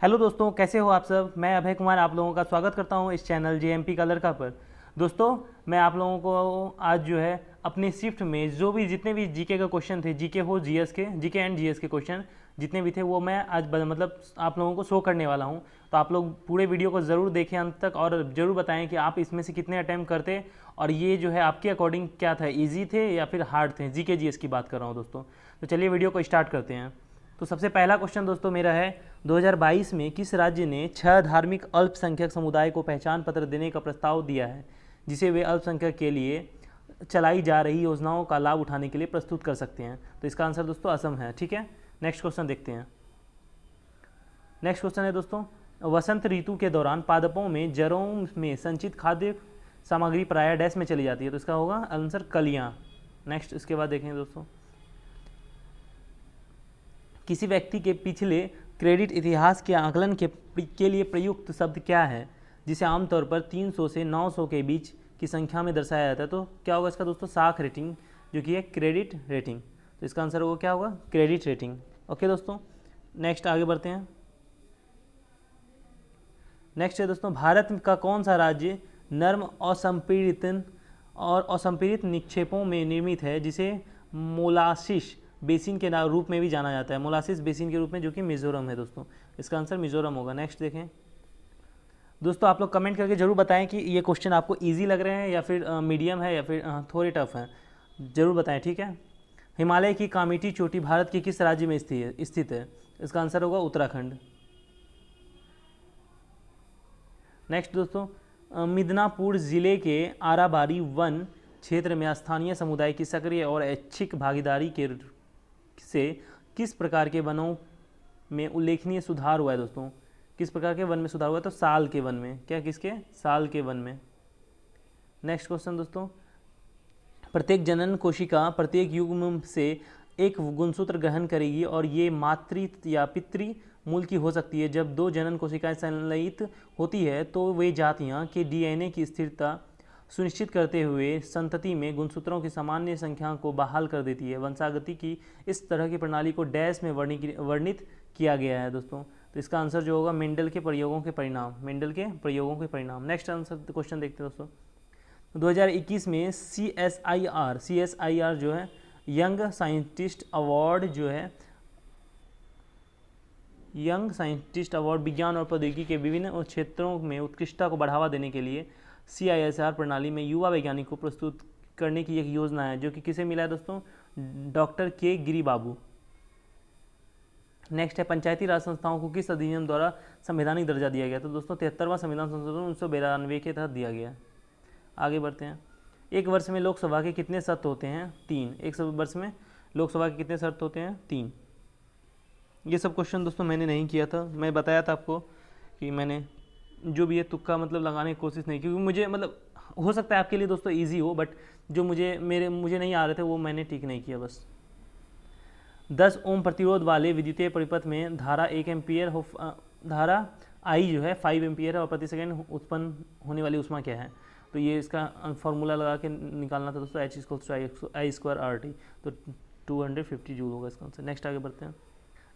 Hello दोस्तों, कैसे हो आप सब। मैं अभय कुमार आप लोगों का स्वागत करता हूं इस चैनल जेएमपी का लड़का पर। दोस्तों, मैं आप लोगों को आज जो है अपनी शिफ्ट में जो भी जितने भी जीके का क्वेश्चन थे, जीके हो जीएस के, जीके एंड जीएस के क्वेश्चन जितने भी थे वो मैं आज मतलब आप लोगों को शो करने वाला हूं। तो आप लोग पूरे वीडियो को ज़रूर देखें अंत तक और ज़रूर बताएं कि आप इसमें से कितने अटैम्प्ट करते और ये जो है आपके अकॉर्डिंग क्या था, ईजी थे या फिर हार्ड थे। जीके जीएस की बात कर रहा हूँ दोस्तों। तो चलिए वीडियो को स्टार्ट करते हैं। तो सबसे पहला क्वेश्चन दोस्तों मेरा है, 2022 में किस राज्य ने 6 धार्मिक अल्पसंख्यक समुदाय को पहचान पत्र देने का प्रस्ताव दिया है, जिसे वे अल्पसंख्यक के लिए चलाई जा रही योजनाओं का लाभ उठाने के लिए प्रस्तुत कर सकते हैं। तो इसका आंसर दोस्तों असम है। ठीक है, नेक्स्ट क्वेश्चन देखते हैं। नेक्स्ट क्वेश्चन है दोस्तों, वसंत ऋतु के दौरान पादपों में जड़ों में संचित खाद्य सामग्री प्रायः डैश में चली जाती है। तो इसका होगा आंसर कलियां। नेक्स्ट इसके बाद देखेंगे दोस्तों, किसी व्यक्ति के पिछले क्रेडिट इतिहास के आकलन के लिए प्रयुक्त शब्द क्या है, जिसे आमतौर पर 300 से 900 के बीच की संख्या में दर्शाया जाता है। तो क्या होगा इसका दोस्तों, साख रेटिंग, जो कि है क्रेडिट रेटिंग। तो इसका आंसर होगा क्या होगा, क्रेडिट रेटिंग। ओके दोस्तों, नेक्स्ट आगे बढ़ते हैं। नेक्स्ट है दोस्तों, भारत का कौन सा राज्य नर्म असंपीड़ित निक्षेपों में निर्मित है, जिसे मोलासिस बेसिन के रूप में भी जाना जाता है। मोलासिस बेसिन के रूप में, जो कि मिजोरम है दोस्तों। इसका आंसर मिजोरम होगा। नेक्स्ट देखें दोस्तों, आप लोग कमेंट करके जरूर बताएं कि ये क्वेश्चन आपको इजी लग रहे हैं या फिर मीडियम है या फिर थोड़े टफ हैं, जरूर बताएं। ठीक है, हिमालय की कामेटी चोटी भारत के किस राज्य में स्थित है। इसका आंसर होगा उत्तराखंड। नेक्स्ट दोस्तों, मिदनापुर जिले के आराबारी वन क्षेत्र में स्थानीय समुदाय की सक्रिय और ऐच्छिक भागीदारी से किस प्रकार के वनों में उल्लेखनीय सुधार हुआ है दोस्तों। किस प्रकार के वन में सुधार हुआ है, तो साल के वन में। क्या, किसके, साल के वन में। नेक्स्ट क्वेश्चन दोस्तों, प्रत्येक जनन कोशिका प्रत्येक युग्म से एक गुणसूत्र ग्रहण करेगी और ये मातृ या पितृ मूल की हो सकती है। जब दो जनन कोशिकाएं संलयित होती है तो वे जातियां के डीएनए की स्थिरता सुनिश्चित करते हुए संतति में गुणसूत्रों की सामान्य संख्या को बहाल कर देती है। वंशागति की इस तरह की प्रणाली को डैश में वर्णित किया गया है दोस्तों। तो इसका आंसर जो होगा, मेंडल के प्रयोगों के परिणाम। मेंडल के प्रयोगों के परिणाम। नेक्स्ट आंसर क्वेश्चन देखते हैं दोस्तों, 2021 में CSIR जो है यंग साइंटिस्ट अवार्ड जो है, यंग साइंटिस्ट अवार्ड विज्ञान और प्रौद्योगिकी के विभिन्न क्षेत्रों में उत्कृष्टता को बढ़ावा देने के लिए CISR प्रणाली में युवा वैज्ञानिक को प्रस्तुत करने की एक योजना है, जो कि किसे मिला है दोस्तों, डॉक्टर के गिरी बाबू। नेक्स्ट है, पंचायती राज संस्थाओं को किस अधिनियम द्वारा संवैधानिक दर्जा दिया गया। तो दोस्तों 73वां संविधान संशोधन 1992 के तहत दिया गया। आगे बढ़ते हैं। एक वर्ष में लोकसभा के कितने सत्र होते हैं, 3। एक वर्ष में लोकसभा के कितने सत्र होते हैं, 3। ये सब क्वेश्चन दोस्तों मैंने नहीं किया था, मैं बताया था आपको कि मैंने जो भी है तुक्का मतलब लगाने की कोशिश नहीं, क्योंकि मुझे मतलब हो सकता है आपके लिए दोस्तों इजी हो, बट जो मुझे नहीं आ रहे थे वो मैंने ठीक नहीं किया बस। 10 ओम प्रतिरोध वाले विद्युतीय परिपथ में धारा 1 एम्पियर धारा आई जो है 5 एम्पियर है और प्रति सेकंड उत्पन्न होने वाली ऊष्मा क्या है। तो ये इसका फॉर्मूला लगा के निकालना था दोस्तों, H=I²RT, तो 250 जूल होगा इसका आंसर। नेक्स्ट आगे बढ़ते हैं।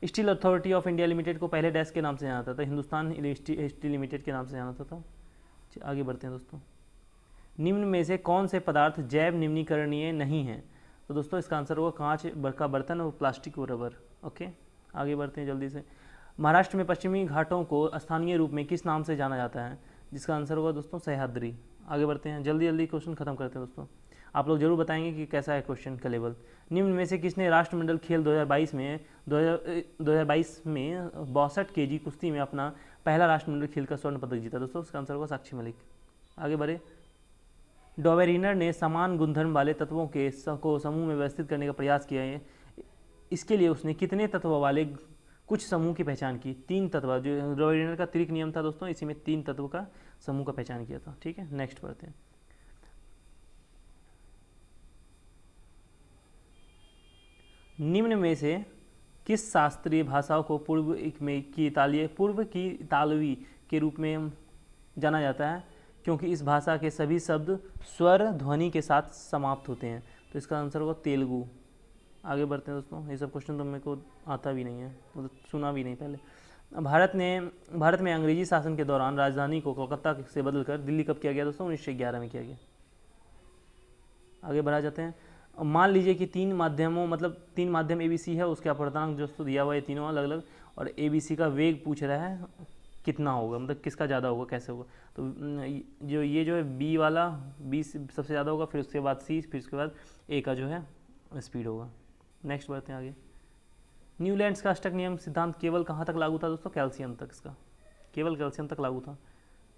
Steel authority of India limited को पहले डैश के नाम से जाना था, हिंदुस्तान स्टील लिमिटेड के नाम से जाना था। आगे बढ़ते हैं दोस्तों, निम्न में से कौन से पदार्थ जैव निम्नीकरणीय नहीं है। तो दोस्तों इसका आंसर होगा कांच का बर्तन और प्लास्टिक और रबर। ओके, आगे बढ़ते हैं जल्दी से। महाराष्ट्र में पश्चिमी घाटों को स्थानीय रूप में किस नाम से जाना जाता है, जिसका आंसर होगा दोस्तों सह्याद्री। आगे बढ़ते हैं, जल्दी जल्दी क्वेश्चन खत्म करते हैं दोस्तों। आप लोग जरूर बताएंगे कि कैसा है क्वेश्चन का लेवल। निम्न में से किसने राष्ट्रमंडल खेल 2022 में 62 kg कुश्ती में अपना पहला राष्ट्रमंडल खेल का स्वर्ण पदक जीता। दोस्तों इसका आंसर होगा साक्षी मलिक। आगे बढ़े। डॉवेरिनर ने समान गुणधर्म वाले तत्वों को समूह में व्यवस्थित करने का प्रयास किया है। इसके लिए उसने कितने तत्व वाले कुछ समूह की पहचान की, 3 तत्व। जो डॉवेरिनर का त्रिक नियम था दोस्तों, इसी में 3 तत्व का समूह का पहचान किया था। ठीक है, नेक्स्ट बढ़ते हैं। निम्न में से किस शास्त्रीय भाषा को पूर्व की इतालवी के रूप में जाना जाता है, क्योंकि इस भाषा के सभी शब्द स्वर ध्वनि के साथ समाप्त होते हैं। तो इसका आंसर होगा तेलुगु। आगे बढ़ते हैं दोस्तों, ये सब क्वेश्चन तो मेरे को आता भी नहीं है, मतलब सुना भी नहीं पहले। भारत में अंग्रेजी शासन के दौरान राजधानी को कोलकाता से बदलकर दिल्ली कब किया गया दोस्तों? 1911 में किया गया। आगे बढ़ा जाते हैं। मान लीजिए कि तीन माध्यम ABC है, उसके अपर्णांक दोस्तों दिया हुआ है तीनों अलग अलग, और ABC का वेग पूछ रहा है कितना होगा, मतलब किसका ज़्यादा होगा, कैसे होगा। तो जो है B वाला, B सबसे ज़्यादा होगा, फिर उसके बाद C, फिर उसके बाद A का जो है स्पीड होगा। नेक्स्ट बढ़ते हैं आगे। न्यूलैंड्स का अष्टक नियम सिद्धांत केवल कहाँ तक लागू था दोस्तों? कैल्शियम तक, इसका केवल कैल्शियम तक लागू था।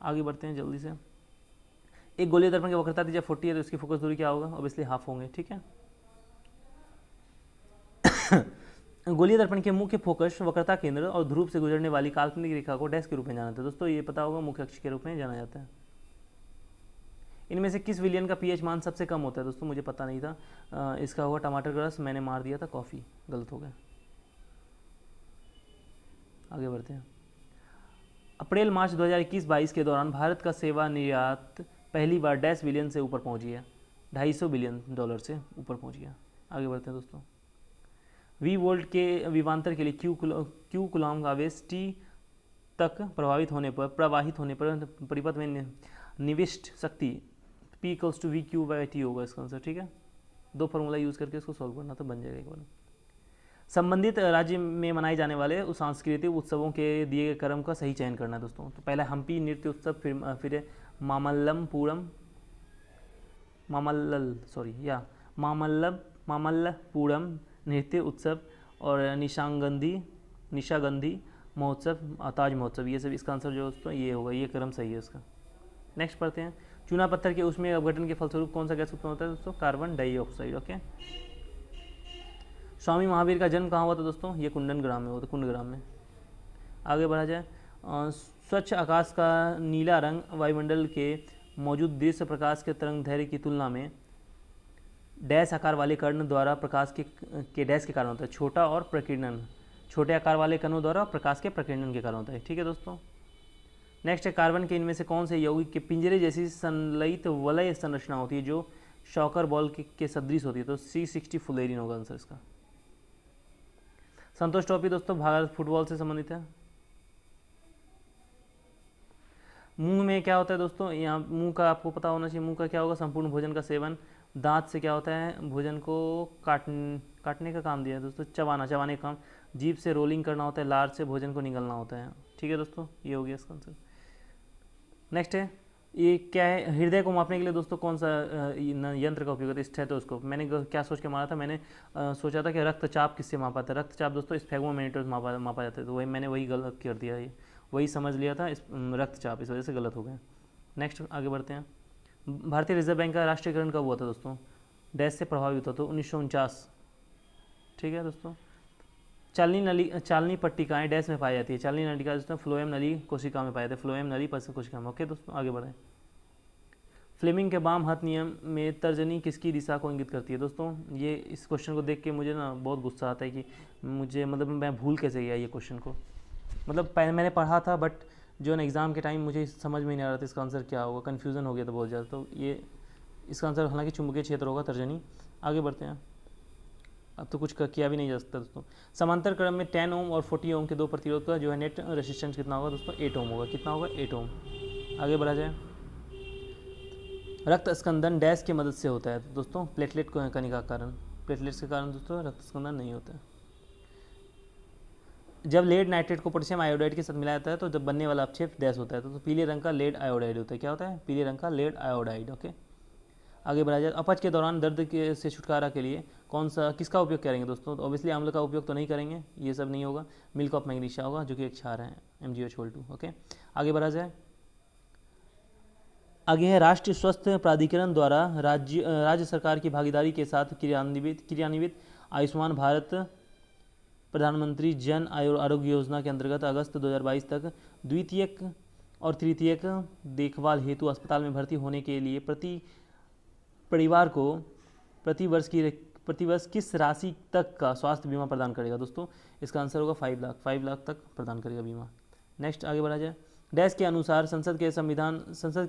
आगे बढ़ते हैं जल्दी से। एक गोलीय दर्पण की वक्रता जब 40 है तो इसकी फोकस दूरी क्या होगा? ऑब्वियसली हाफ होंगे, ठीक है। गोलीय दर्पण के मुख्य फोकस, वक्रता केंद्र और ध्रुव से गुजरने वाली काल्पनिक रेखा को डैश के रूप में जाना जाता है दोस्तों, ये पता होगा, मुख्य अक्ष के रूप में जाना जाता है। इनमें से किस विलियन का pH मान सबसे कम होता है दोस्तों? मुझे पता नहीं था। इसका होगा टमाटर का रस, मैंने मार दिया था कॉफ़ी, गलत हो गया। आगे बढ़ते हैं। अप्रैल मार्च 2021-22 के दौरान भारत का सेवा निर्यात पहली बार डैश बिलियन से ऊपर पहुंच गया, $250 बिलियन से ऊपर पहुंच गया। आगे बढ़ते हैं दोस्तों। V वोल्ट के विभवांतर के लिए Q कूलॉम का आवेश T तक प्रवाहित होने पर परिपथ में निविष्ट शक्ति P = VQ/T होगा इसका आंसर, ठीक है। दो फार्मूला यूज़ करके इसको सॉल्व करना तो बन जाएगा एक बार। संबंधित राज्य में मनाए जाने वाले उस सांस्कृतिक उत्सवों के दिए गए क्रम का सही चयन करना है दोस्तों। तो पहला हम्पी नृत्य उत्सव, फिर मामल्लपुरम नृत्य उत्सव, और निशागंधी महोत्सव, ताज महोत्सव, ये सब इसका आंसर जो दोस्तों ये होगा, ये क्रम सही है इसका। नेक्स्ट पढ़ते हैं। चूना पत्थर के उसमें अपघटन के फलस्वरूप कौन सा गैस उत्पन्न होता है दोस्तों? Carbon dioxide, okay. Swami Mahavir का जन्म कहाँ हुआ था दोस्तों? ये कुंडनग्राम में हुआ था, कुंडग्राम में। आगे बढ़ा जाए। स्वच्छ आकाश का नीला रंग वायुमंडल के मौजूद दृश्य प्रकाश के तरंग दैर्घ्य की तुलना में डैश आकार वाले कण द्वारा प्रकाश के डैश के कारण होता है, छोटा और प्रकीर्णन, छोटे आकार वाले कणों द्वारा प्रकाश के प्रकीर्णन के कारण होता है, ठीक है दोस्तों। नेक्स्ट है, कार्बन के इनमें से कौन से यौगिक के पिंजरे जैसी संलयित वलय संरचना होती है जो शॉकर बॉल के सदृश होती है? तो C60 फुलेरिन होगा आंसर इसका। संतोष ट्रॉफी दोस्तों भारत फुटबॉल से संबंधित है। मुंह में क्या होता है दोस्तों? यहाँ मुंह का आपको पता होना चाहिए, मुंह का क्या होगा? संपूर्ण भोजन का सेवन। दांत से क्या होता है? भोजन को काटने का काम दिया है दोस्तों, चबाने का काम। जीभ से रोलिंग करना होता है, लार से भोजन को निगलना होता है, ठीक है दोस्तों, ये हो गया इसका आंसर। नेक्स्ट है, ये क्या है? हृदय को मापने के लिए दोस्तों कौन सा यंत्र का उपयोग होता है? स्टेथोस्कोप। मैंने क्या सोच के मारा था? मैंने सोचा था कि रक्तचाप किससे मापा था? रक्तचाप दोस्तों स्फेगमोमीटर मापा जाता है, तो मैंने वही गलत कर दिया, ये वही समझ लिया था रक्तचाप, इस वजह से गलत हो गया। नेक्स्ट आगे बढ़ते हैं। भारतीय रिजर्व बैंक का राष्ट्रीयकरण कब हुआ था दोस्तों? डैश से प्रभावित होता, तो 1949, ठीक है दोस्तों। चालनी पट्टिकाएँ डैश में पाई जाती है? चालनी नलिका दोस्तों फ्लोएम नली कोशिका में पाए जाते हैं, फ्लोएम नली कोशिका में, ओके दोस्तों। आगे बढ़ें। फ्लेमिंग के बाम हाथ नियम में तर्जनी किसकी दिशा को इंगित करती है दोस्तों? ये इस क्वेश्चन को देख के मुझे ना बहुत गुस्सा आता है कि मुझे मैं भूल कैसे गया ये क्वेश्चन को। मैंने पढ़ा था, बट जो ना एग्ज़ाम के टाइम मुझे समझ में नहीं आ रहा था इसका आंसर क्या होगा, कन्फ्यूज़न हो गया था बहुत ज़्यादा। तो ये इसका आंसर हालांकि चुंबकीय क्षेत्र होगा, तर्जनी। आगे बढ़ते हैं। अब तो कुछ किया भी नहीं जा सकता दोस्तों। समांतर क्रम में 10 ओम और 40 ओम के दो प्रतिरोध का जो है नेट रेजिस्टेंस कितना होगा दोस्तों? 8 ओम होगा। कितना होगा? 8 ओम। आगे बढ़ा जाए। रक्त स्कंदन डैश की मदद से होता है दोस्तों? प्लेटलेट कणिका के कारण। प्लेटलेट्स के कारण दोस्तों रक्त स्कंदन नहीं होता है। जब लेड नाइट्रेट को पोटेशियम आयोडाइड के साथ मिलाया जाता है तो जब बनने वाला अपक्षेप डैश होता है, तो पीले रंग का लेड आयोडाइड होता है। क्या होता है? पीले रंग का लेड आयोडाइड, ओके। आगे बढ़ा जाए। अपच के दौरान दर्द से छुटकारा के लिए किसका उपयोग करेंगे दोस्तों? तो ऑब्वियसली अम्ल का उपयोग तो नहीं करेंगे, ये सब नहीं होगा। मिल्क ऑफ मैग्नीशिया होगा, जो कि एक क्षार है, MgO2, ओके। आगे बढ़ा जाए। आगे है, राष्ट्रीय स्वास्थ्य प्राधिकरण द्वारा राज्य सरकार की भागीदारी के साथ क्रियान्वित आयुष्मान भारत प्रधानमंत्री जन आरोग्य योजना के अंतर्गत अगस्त 2022 तक द्वितीयक और तृतीयक देखभाल हेतु अस्पताल में भर्ती होने के लिए प्रति परिवार को प्रति वर्ष किस राशि तक का स्वास्थ्य बीमा प्रदान करेगा दोस्तों? इसका आंसर होगा 5 लाख तक प्रदान करेगा बीमा। नेक्स्ट आगे बढ़ा जाए। डैश के अनुसार संसद के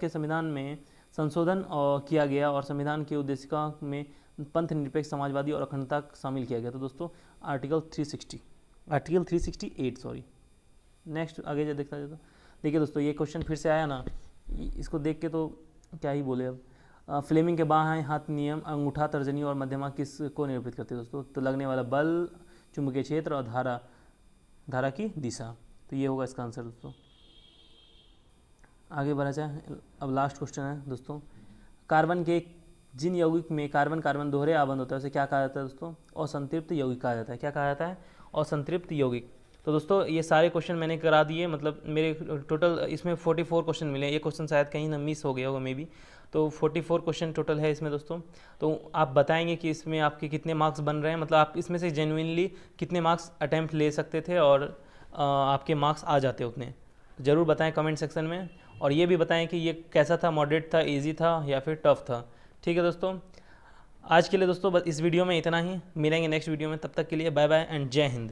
संविधान में संशोधन किया गया और संविधान की उद्देशिका में पंथ निरपेक्ष समाजवादी और अखंडता शामिल किया गया। तो दोस्तों आर्टिकल 368 सॉरी। नेक्स्ट आगे जो देखता जाता, देखिए दोस्तों ये क्वेश्चन फिर से आया ना, इसको देख के तो क्या ही बोले अब। फ्लेमिंग के बाएं हाथ नियम अंगूठा, तर्जनी और मध्यमा किस को निरूपित करते हैं दोस्तों? तो लगने वाला बल, चुंबकीय क्षेत्र और धारा की दिशा। तो ये होगा इसका आंसर दोस्तों। आगे बढ़ा जाए, अब लास्ट क्वेश्चन है दोस्तों। कार्बन के जिन यौगिक में कार्बन कार्बन दोहरे आबंध होता है उसे क्या कहा जाता है दोस्तों? असंतृप्त यौगिक कहा जाता है। क्या कहा जाता है? असंतृप्त यौगिक। तो दोस्तों ये सारे क्वेश्चन मैंने करा दिए, मतलब मेरे टोटल इसमें 44 क्वेश्चन मिले। ये क्वेश्चन शायद कहीं ना मिस हो गया होगा मे बी, तो 44 क्वेश्चन टोटल है इसमें दोस्तों। तो आप बताएंगे कि इसमें आपके कितने मार्क्स बन रहे हैं, मतलब आप इसमें से जेन्युइनली कितने मार्क्स अटैम्प्ट ले सकते थे और आपके मार्क्स आ जाते उतने, ज़रूर बताएं कमेंट सेक्शन में। और ये भी बताएं कि ये कैसा था, मॉडरेट था, इजी था या फिर टफ था। ठीक है दोस्तों, आज के लिए दोस्तों बस इस वीडियो में इतना ही। मिलेंगे नेक्स्ट वीडियो में, तब तक के लिए बाय बाय एंड जय हिंद।